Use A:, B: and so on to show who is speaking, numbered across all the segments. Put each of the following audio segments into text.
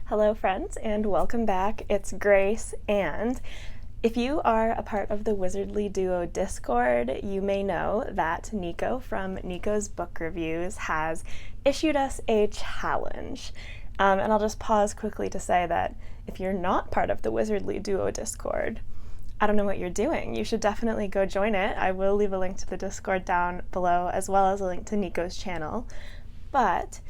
A: Hello friends and welcome back. It's Grace, and if you are a part of the Wizardly Duo Discord, you may know that Nico from Nico's Book Reviews has issued us a challenge. And I'll just pause quickly to say that if you're not part of the Wizardly Duo Discord, I don't know what you're doing. You should definitely go join it. I will leave a link to the Discord down below, as well as a link to Nico's channel. But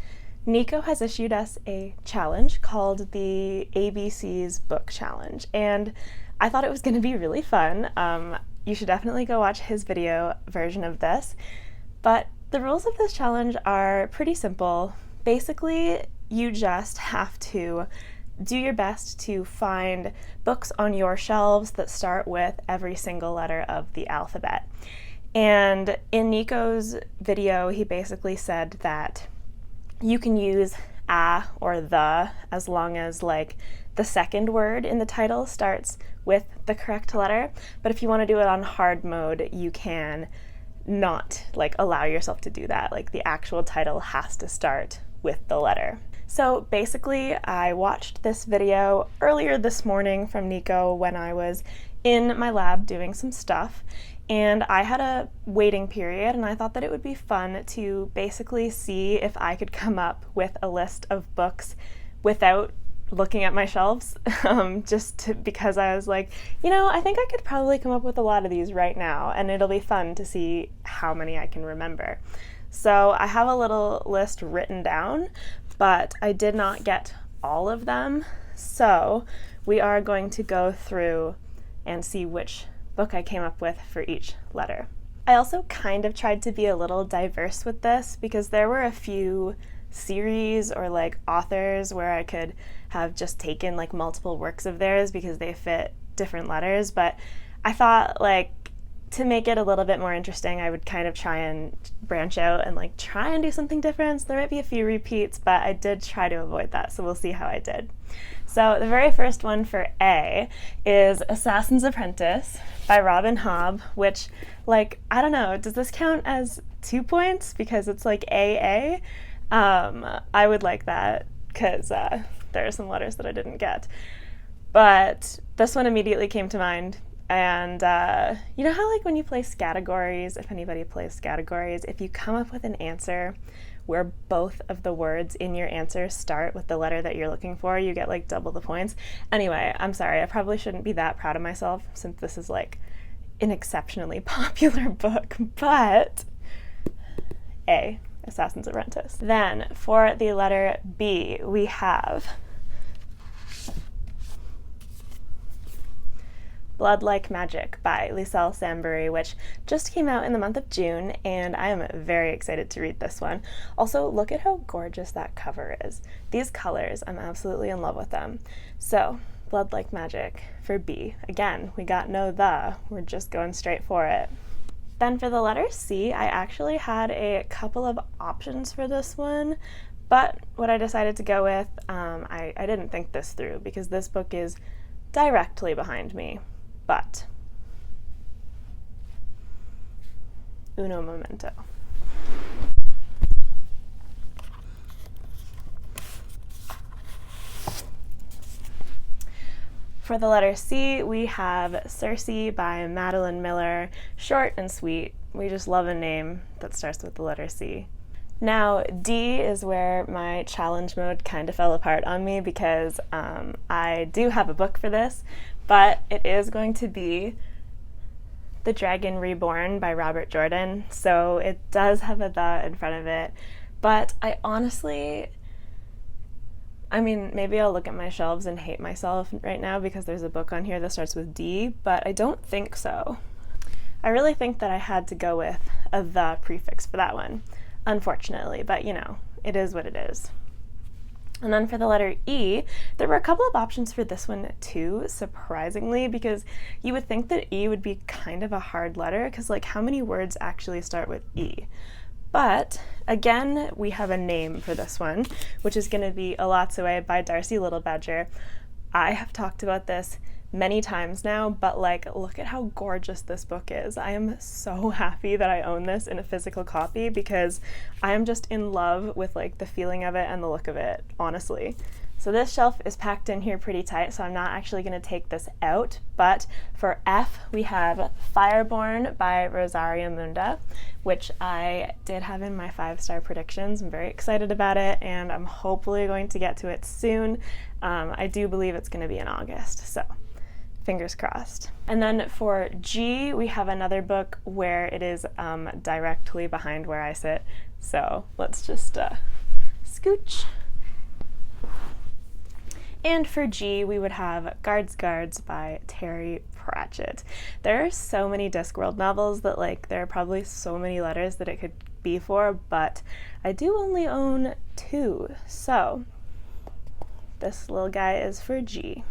A: Nico has issued us a challenge called the ABC's Book Challenge, and I thought it was going to be really fun. You should definitely go watch his video version of this. But the rules of this challenge are pretty simple. Basically, you just have to do your best to find books on your shelves that start with every single letter of the alphabet. And in Nico's video, he basically said that you can use a or the as long as like the second word in the title starts with the correct letter. But if you want to do it on hard mode, you can not allow yourself to do that. Like the actual title has to start with the letter. So basically, I watched this video earlier this morning from Nico when I was in my lab doing some stuff, and I had a waiting period, and I thought that it would be fun to basically see if I could come up with a list of books without looking at my shelves, because I was like, I think I could probably come up with a lot of these right now, and it'll be fun to see how many I can remember. So I have a little list written down, but I did not get all of them, so we are going to go through and see which book I came up with for each letter. I also kind of tried to be a little diverse with this because there were a few series or authors where I could have just taken multiple works of theirs because they fit different letters, but I thought to make it a little bit more interesting, I would kind of try and branch out and try and do something different. So there might be a few repeats, but I did try to avoid that, so we'll see how I did. So the very first one for A is Assassin's Apprentice by Robin Hobb, which, I don't know, does this count as 2 points because it's AA? I would like that because there are some letters that I didn't get. But this one immediately came to mind. And you know how when you play categories, if anybody plays categories, if you come up with an answer where both of the words in your answer start with the letter that you're looking for, you get double the points. Anyway, I'm sorry, I probably shouldn't be that proud of myself since this is an exceptionally popular book, but A, Assassin's Apprentice. Then for the letter B, we have Blood Like Magic by Liselle Sambury, which just came out in the month of June, and I am very excited to read this one. Also, look at how gorgeous that cover is. These colors, I'm absolutely in love with them. So, Blood Like Magic for B. Again, we got no the, we're just going straight for it. Then for the letter C, I actually had a couple of options for this one, but what I decided to go with, I didn't think this through because this book is directly behind me. But uno momento. For the letter C, we have Circe by Madeline Miller. Short and sweet. We just love a name that starts with the letter C. Now, D is where my challenge mode kind of fell apart on me because I do have a book for this, but it is going to be The Dragon Reborn by Robert Jordan, so it does have a the in front of it, but I honestly, maybe I'll look at my shelves and hate myself right now because there's a book on here that starts with D, but I don't think so. I really think that I had to go with a the prefix for that one, unfortunately, but it is what it is. And then for the letter E, there were a couple of options for this one too, surprisingly, because you would think that E would be kind of a hard letter, because how many words actually start with E? But again, we have a name for this one, which is going to be A Lot's Away by Darcy Littlebadger. I have talked about this many times now, but look at how gorgeous this book is. I am so happy that I own this in a physical copy because I am just in love with the feeling of it and the look of it, honestly. So this shelf is packed in here pretty tight, so I'm not actually going to take this out. But for F, we have Fireborn by Rosaria Munda, which I did have in my 5-star predictions. I'm very excited about it, and I'm hopefully going to get to it soon. I do believe it's going to be in August, so fingers crossed. And then for G, we have another book where it is directly behind where I sit. So let's just scooch. And for G, we would have Guards by Terry Pratchett. There are so many Discworld novels that, like, there are probably so many letters that it could be for, but I do only own 2. So this little guy is for G.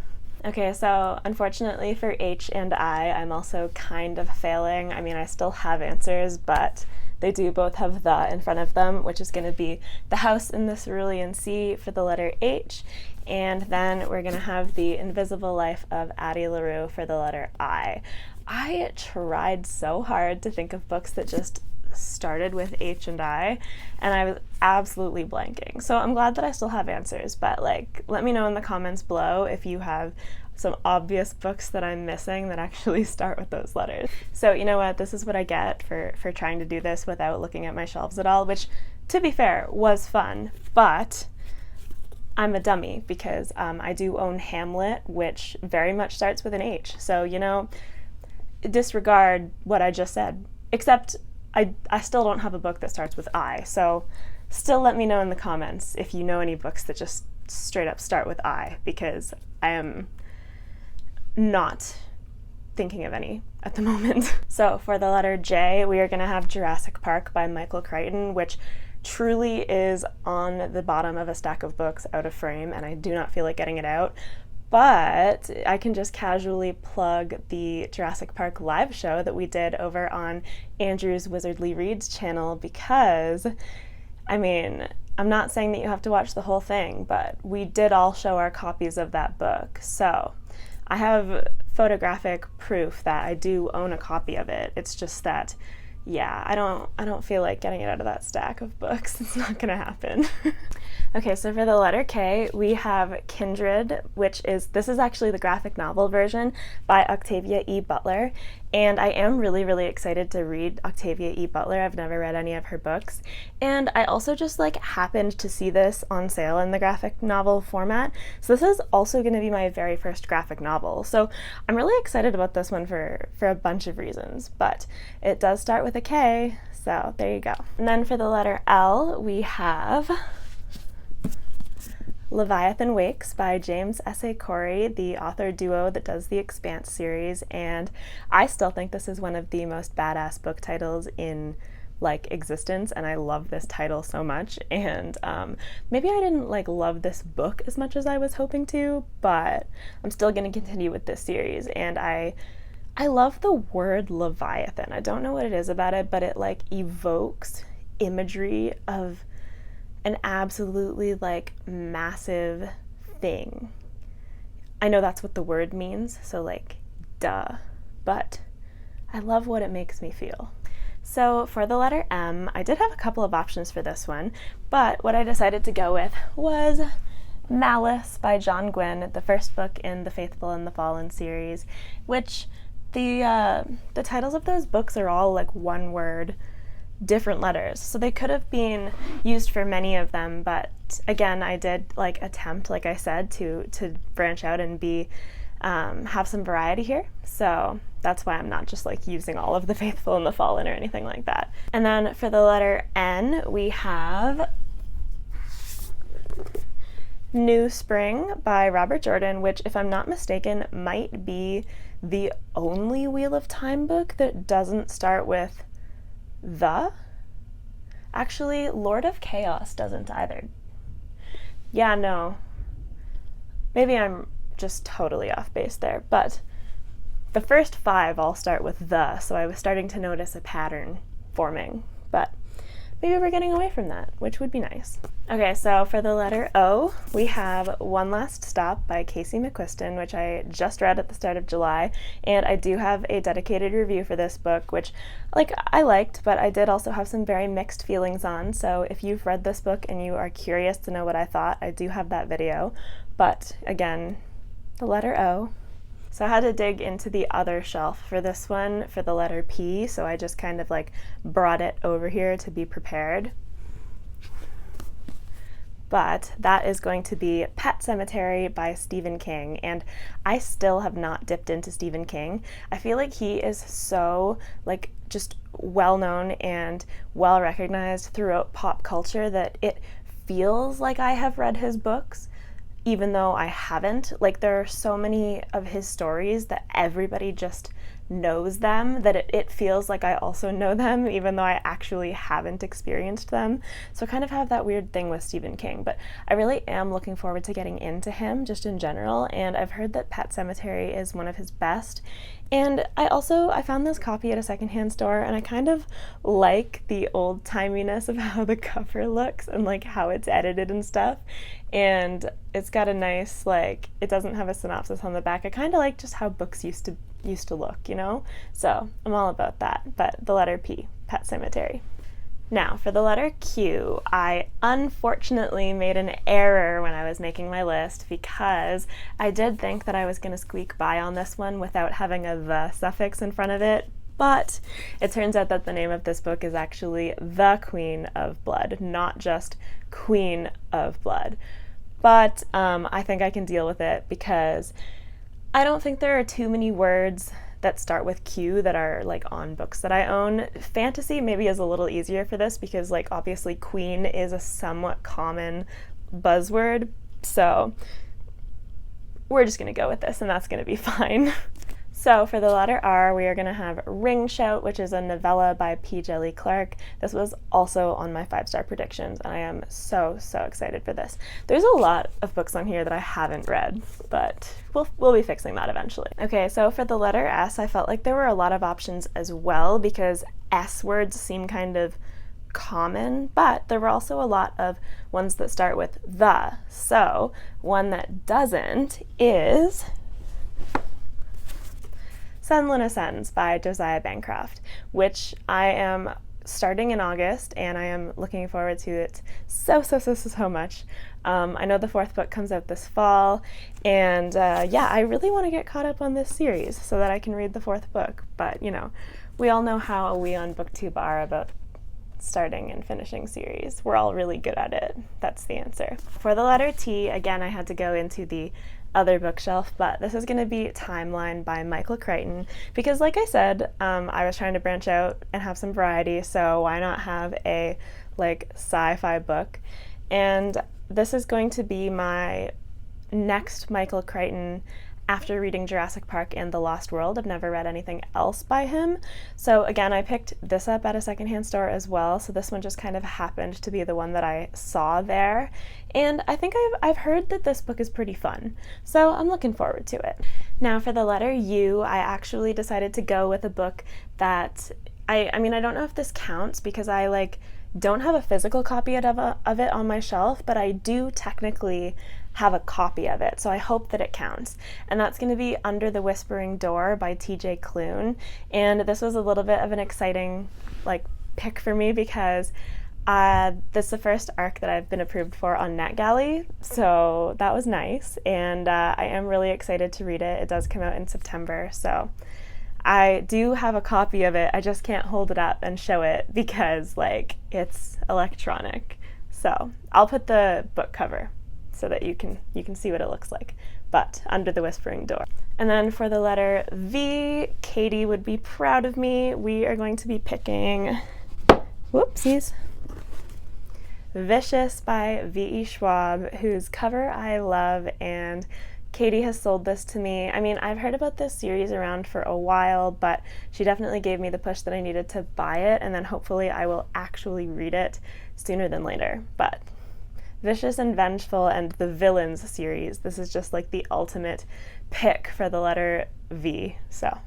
A: Okay, so unfortunately for H and I, I'm also kind of failing. I mean, I still have answers, but they do both have the in front of them, which is going to be the house in the cerulean sea for the letter H, and then we're going to have the invisible life of Addie LaRue for the letter I. I tried so hard to think of books that just started with H and I, and I was absolutely blanking. So I'm glad that I still have answers, but like, let me know in the comments below if you have some obvious books that I'm missing that actually start with those letters. So you know what, this is what I get for trying to do this without looking at my shelves at all, which, to be fair, was fun, but I'm a dummy because I do own Hamlet, which very much starts with an H. So, you know, disregard what I just said, except I still don't have a book that starts with I, so still let me know in the comments if you know any books that just straight up start with I, because I am not thinking of any at the moment. So for the letter J, we are going to have Jurassic Park by Michael Crichton, which truly is on the bottom of a stack of books out of frame, and I do not feel like getting it out. But I can just casually plug the Jurassic Park live show that we did over on Andrew's Wizardly Reads channel, because, I mean, I'm not saying that you have to watch the whole thing, but we did all show our copies of that book. So I have photographic proof that I do own a copy of it. It's just that, yeah, I don't feel like getting it out of that stack of books. It's not gonna happen. Okay, so for the letter K, we have Kindred, this is actually the graphic novel version by Octavia E. Butler, and I am really, really excited to read Octavia E. Butler. I've never read any of her books, and I also just like happened to see this on sale in the graphic novel format, so this is also going to be my very first graphic novel, so I'm really excited about this one for a bunch of reasons, but it does start with a K, so there you go. And then for the letter L, we have Leviathan Wakes by James S.A. Corey, the author duo that does the Expanse series, and I still think this is one of the most badass book titles in like existence, and I love this title so much, and maybe I didn't like love this book as much as I was hoping to, but I'm still going to continue with this series, and I love the word Leviathan. I don't know what it is about it, but it like evokes imagery of an absolutely like massive thing. I know that's what the word means, so like duh, but I love what it makes me feel. So for the letter M, I did have a couple of options for this one, but what I decided to go with was Malice by John Gwynne, the first book in the Faithful and the Fallen series, which the titles of those books are all like one word, different letters, so they could have been used for many of them, but again, I did like attempt, like I said, to branch out and be have some variety here, so that's why I'm not just like using all of the Faithful and the Fallen or anything like that. And then for the letter N, we have New Spring by Robert Jordan, which, if I'm not mistaken, might be the only Wheel of Time book that doesn't start with the. Actually, Lord of Chaos doesn't either. Yeah, no. Maybe I'm just totally off base there, but the first 5 all start with the, so I was starting to notice a pattern forming, but maybe we're getting away from that, which would be nice. Okay, so for the letter O, we have One Last Stop by Casey McQuiston, which I just read at the start of July, and I do have a dedicated review for this book, which, like, I liked, but I did also have some very mixed feelings on, so if you've read this book and you are curious to know what I thought, I do have that video. But again, the letter O. So I had to dig into the other shelf for this one for the letter P, so I just kind of like brought it over here to be prepared. But that is going to be Pet Sematary by Stephen King, and I still have not dipped into Stephen King. I feel like he is so like just well known and well recognized throughout pop culture that it feels like I have read his books, even though I haven't. Like, there are so many of his stories that everybody just knows them that it feels like I also know them, even though I actually haven't experienced them. So I kind of have that weird thing with Stephen King, but I really am looking forward to getting into him just in general, and I've heard that Pet Sematary is one of his best. And I found this copy at a secondhand store, and I kind of like the old-timiness of how the cover looks and like how it's edited and stuff. And it's got a nice, like, it doesn't have a synopsis on the back. I kind of like just how books used to look, you know? So I'm all about that. But the letter P, Pet Sematary. Now, for the letter Q, I unfortunately made an error when I was making my list because I did think that I was going to squeak by on this one without having a the suffix in front of it, but it turns out that the name of this book is actually The Queen of Blood, not just Queen of Blood. But I think I can deal with it because I don't think there are too many words that start with Q that are like on books that I own. Fantasy maybe is a little easier for this because like obviously queen is a somewhat common buzzword, so we're just gonna go with this and that's gonna be fine. So for the letter R, we are going to have Ring Shout, which is a novella by P. Djeli Clark. This was also on my 5-star predictions, and I am so excited for this. There's a lot of books on here that I haven't read, but we'll be fixing that eventually. Okay, so for the letter S, I felt like there were a lot of options as well because S words seem kind of common, but there were also a lot of ones that start with the. So one that doesn't is Senlin Ascends by Josiah Bancroft, which I am starting in August, and I am looking forward to it so much. I know the 4th book comes out this fall, and yeah, I really want to get caught up on this series so that I can read the 4th book, but you know, we all know how we on BookTube are about starting and finishing series. We're all really good at it. That's the answer. For the letter T, again, I had to go into the other bookshelf, but this is going to be Timeline by Michael Crichton because like I said, I was trying to branch out and have some variety, so why not have a like sci-fi book? And this is going to be my next Michael Crichton after reading Jurassic Park and The Lost World. I've never read anything else by him. So again, I picked this up at a secondhand store as well, so this one just kind of happened to be the one that I saw there. And I think I've heard that this book is pretty fun, so I'm looking forward to it. Now for the letter U, I actually decided to go with a book that, I mean, I don't know if this counts because I like don't have a physical copy of it on my shelf, but I do technically have a copy of it, so I hope that it counts. And that's going to be Under the Whispering Door by T.J. Klune. And this was a little bit of an exciting like pick for me because this is the first arc that I've been approved for on NetGalley, so that was nice, and I am really excited to read it. It does come out in September, so I do have a copy of it. I just can't hold it up and show it because like it's electronic. So I'll put the book cover so that you can see what it looks like. But Under the Whispering Door. And then for the letter V, Katie would be proud of me. We are going to be picking, whoopsies, Vicious by V.E. Schwab, whose cover I love, and Katie has sold this to me. I mean, I've heard about this series around for a while, but she definitely gave me the push that I needed to buy it, and then hopefully I will actually read it sooner than later. But Vicious and Vengeful and the Villains series, this is just like the ultimate pick for the letter V, so.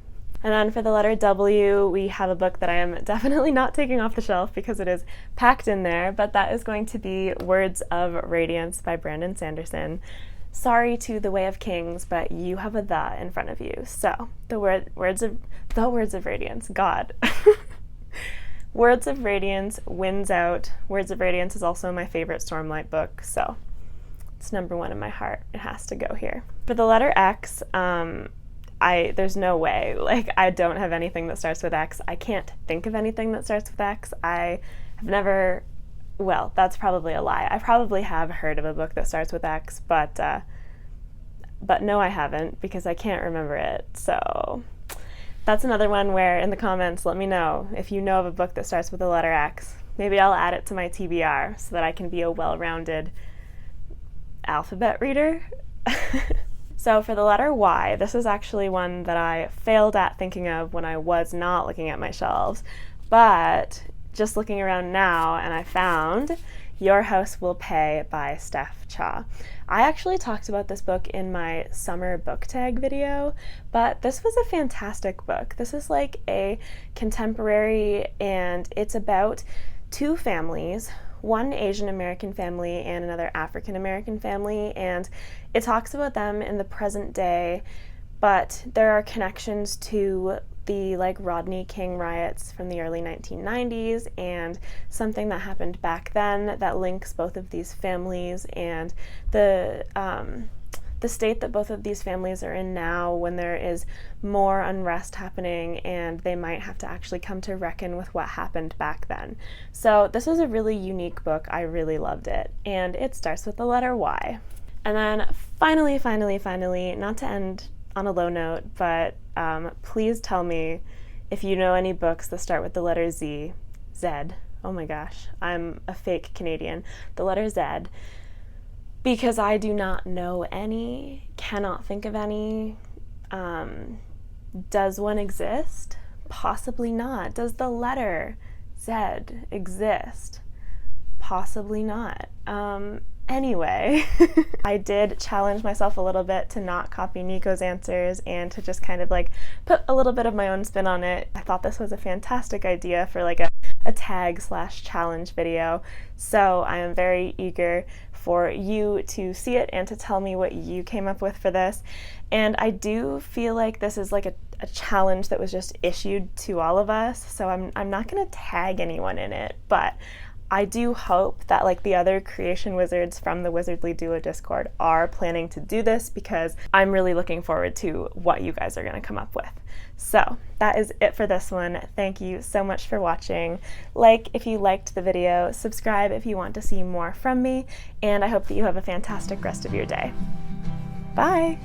A: And then for the letter W, we have a book that I am definitely not taking off the shelf because it is packed in there, but that is going to be Words of Radiance by Brandon Sanderson. Sorry to The Way of Kings, but you have a the in front of you. So, Words of Radiance, God. Words of Radiance wins out. Words of Radiance is also my favorite Stormlight book, so It's number one in my heart. It has to go here. For the letter X, there's no way. Like, I don't have anything that starts with X. I can't think of anything that starts with X. I have never, well, that's probably a lie. I probably have heard of a book that starts with X, but no, I haven't, because I can't remember it. So that's another one where in the comments, let me know if you know of a book that starts with the letter X. Maybe I'll add it to my TBR so that I can be a well-rounded alphabet reader. So for the letter Y, this is actually one that I failed at thinking of when I was not looking at my shelves, but just looking around now, and I found Your House Will Pay by Steph. I actually talked about this book in my summer book tag video, but this was a fantastic book. This is like a contemporary, and it's about two families, one Asian American family and another African American family, and it talks about them in the present day, but there are connections to the Rodney King riots from the early 1990s and something that happened back then that links both of these families and the state that both of these families are in now, when there is more unrest happening and they might have to actually come to reckon with what happened back then. So this is a really unique book. I really loved it, and it starts with the letter Y. And then finally, not to end on a low note, but please tell me if you know any books that start with the letter Z. Oh my gosh, I'm a fake Canadian. The letter Z. Because I do not know any, cannot think of any. Does one exist? Possibly not. Does the letter Z exist? Possibly not. Anyway, I did challenge myself a little bit to not copy Nico's answers and to just kind of put a little bit of my own spin on it. I thought this was a fantastic idea for a tag/challenge video, so I am very eager for you to see it and to tell me what you came up with for this. And I do feel like this is a challenge that was just issued to all of us, so I'm not going to tag anyone in it, but I do hope that the other creation wizards from the Wizardly Duo Discord are planning to do this, because I'm really looking forward to what you guys are going to come up with. So that is it for this one. Thank you so much for watching. Like if you liked the video, subscribe if you want to see more from me, and I hope that you have a fantastic rest of your day. Bye!